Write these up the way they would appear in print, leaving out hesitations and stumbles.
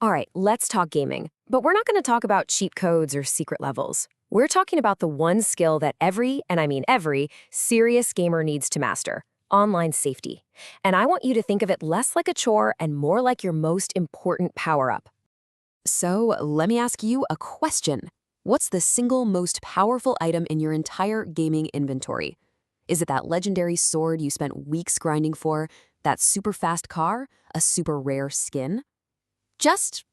All right, let's talk gaming. But we're not going to talk about cheat codes or secret levels. We're talking about the one skill that every, and I mean every, serious gamer needs to master: online safety. And I want you to think of it less like a chore and more like your most important power-up. So let me ask you a question. What's the single most powerful item in your entire gaming inventory? Is it that legendary sword you spent weeks grinding for, that super fast car, a super rare skin? Just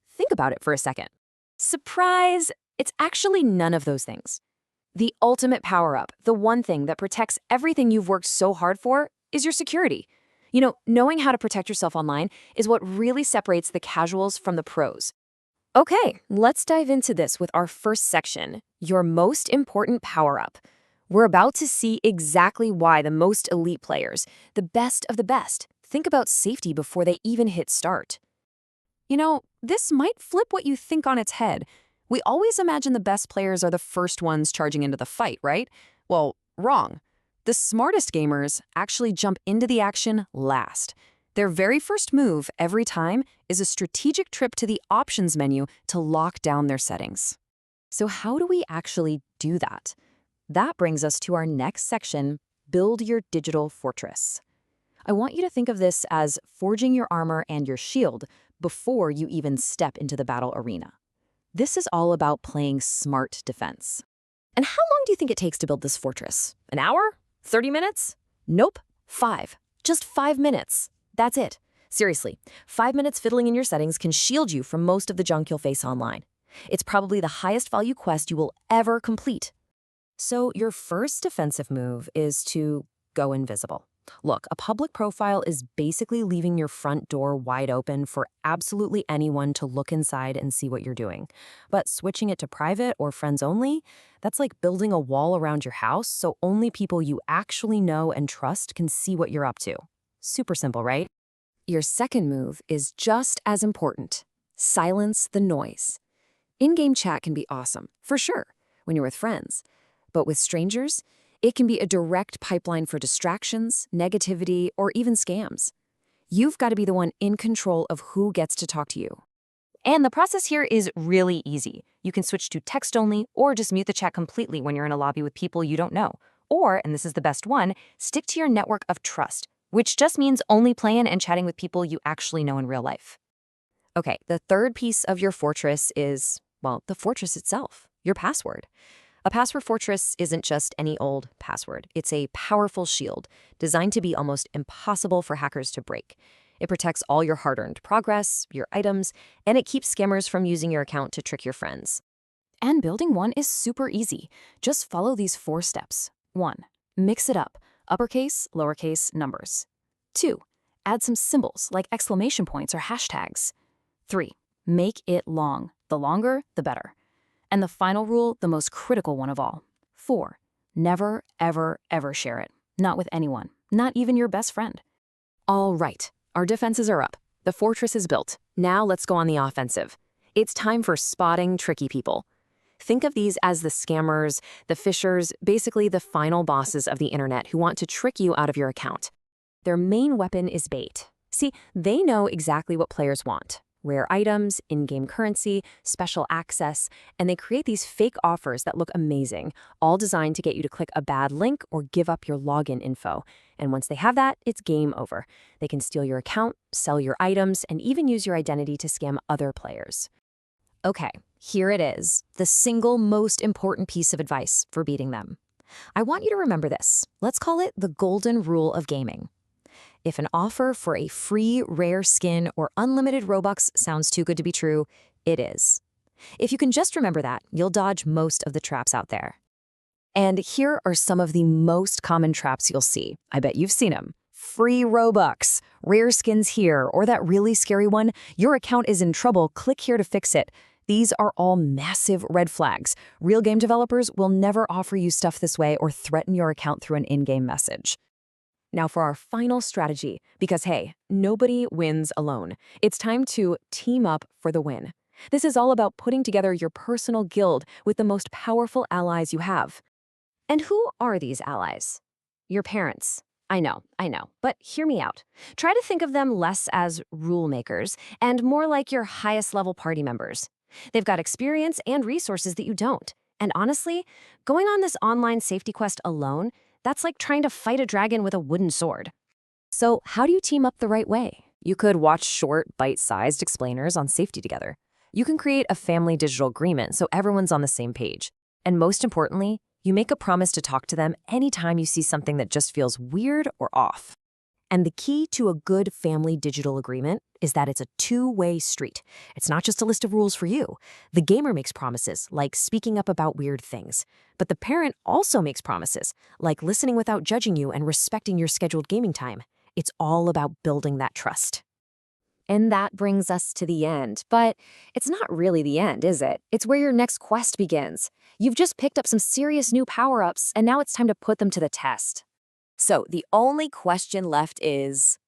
think about it for a second. Surprise! It's actually none of those things. The ultimate power-up, the one thing that protects everything you've worked so hard for, is your security. Knowing how to protect yourself online is what really separates the casuals from the pros. Okay, let's dive into this with our first section, your most important power-up. We're about to see exactly why the most elite players, the best of the best, think about safety before they even hit start. This might flip what you think on its head. We always imagine the best players are the first ones charging into the fight, right? Well, wrong. The smartest gamers actually jump into the action last. Their very first move every time is a strategic trip to the options menu to lock down their settings. So how do we actually do that? That brings us to our next section, build your digital fortress. I want you to think of this as forging your armor and your shield before you even step into the battle arena. This is all about playing smart defense. And how long do you think it takes to build this fortress? An hour? 30 minutes? Nope, 5. Just 5 minutes. That's it. Seriously, 5 minutes fiddling in your settings can shield you from most of the junk you'll face online. It's probably the highest value quest you will ever complete. So your first defensive move is to go invisible. Look, a public profile is basically leaving your front door wide open for absolutely anyone to look inside and see what you're doing. But switching it to private or friends only, that's like building a wall around your house so only people you actually know and trust can see what you're up to. Super simple, right? Your second move is just as important. Silence the noise. In-game chat can be awesome, for sure, when you're with friends. But with strangers, it can be a direct pipeline for distractions, negativity, or even scams. You've got to be the one in control of who gets to talk to you. And the process here is really easy. You can switch to text only or just mute the chat completely when you're in a lobby with people you don't know. Or, and this is the best one, stick to your network of trust, which just means only playing and chatting with people you actually know in real life. Okay, the third piece of your fortress is, well, the fortress itself, your password. A password fortress isn't just any old password. It's a powerful shield designed to be almost impossible for hackers to break. It protects all your hard-earned progress, your items, and it keeps scammers from using your account to trick your friends. And building one is super easy. Just follow these 4 steps. 1. Mix it up. Uppercase, lowercase, numbers. 2. Add some symbols like exclamation points or hashtags. 3. Make it long. The longer, the better. And the final rule, the most critical one of all. 4. Never, ever, ever share it. Not with anyone. Not even your best friend. All right, our defenses are up. The fortress is built. Now let's go on the offensive. It's time for spotting tricky people. Think of these as the scammers, the phishers, basically the final bosses of the internet who want to trick you out of your account. Their main weapon is bait. See, they know exactly what players want. Rare items, in-game currency, special access, and they create these fake offers that look amazing, all designed to get you to click a bad link or give up your login info. And once they have that, it's game over. They can steal your account, sell your items, and even use your identity to scam other players. Okay, here it is, the single most important piece of advice for beating them. I want you to remember this. Let's call it the golden rule of gaming. If an offer for a free rare skin or unlimited Robux sounds too good to be true, it is. If you can just remember that, you'll dodge most of the traps out there. And here are some of the most common traps you'll see. I bet you've seen them. Free Robux, rare skins here, or that really scary one, your account is in trouble, click here to fix it. These are all massive red flags. Real game developers will never offer you stuff this way or threaten your account through an in-game message. Now for our final strategy, because hey, nobody wins alone. It's time to team up for the win. This is all about putting together your personal guild with the most powerful allies you have. And who are these allies? Your parents. I know, but hear me out. Try to think of them less as rule makers and more like your highest level party members. They've got experience and resources that you don't. And honestly, going on this online safety quest alone, that's like trying to fight a dragon with a wooden sword. So, how do you team up the right way? You could watch short, bite-sized explainers on safety together. You can create a family digital agreement so everyone's on the same page. And most importantly, you make a promise to talk to them anytime you see something that just feels weird or off. And the key to a good family digital agreement is that it's a two-way street. It's not just a list of rules for you. The gamer makes promises, like speaking up about weird things. But the parent also makes promises, like listening without judging you and respecting your scheduled gaming time. It's all about building that trust. And that brings us to the end. But it's not really the end, is it? It's where your next quest begins. You've just picked up some serious new power-ups, and now it's time to put them to the test. So the only question left is,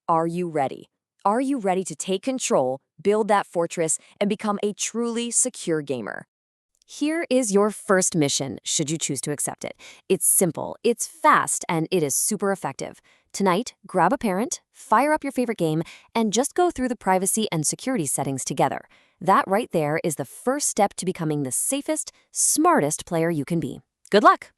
are you ready? Are you ready to take control, build that fortress, and become a truly secure gamer? Here is your first mission, should you choose to accept it. It's simple, it's fast, and it is super effective. Tonight, grab a parent, fire up your favorite game, and just go through the privacy and security settings together. That right there is the first step to becoming the safest, smartest player you can be. Good luck!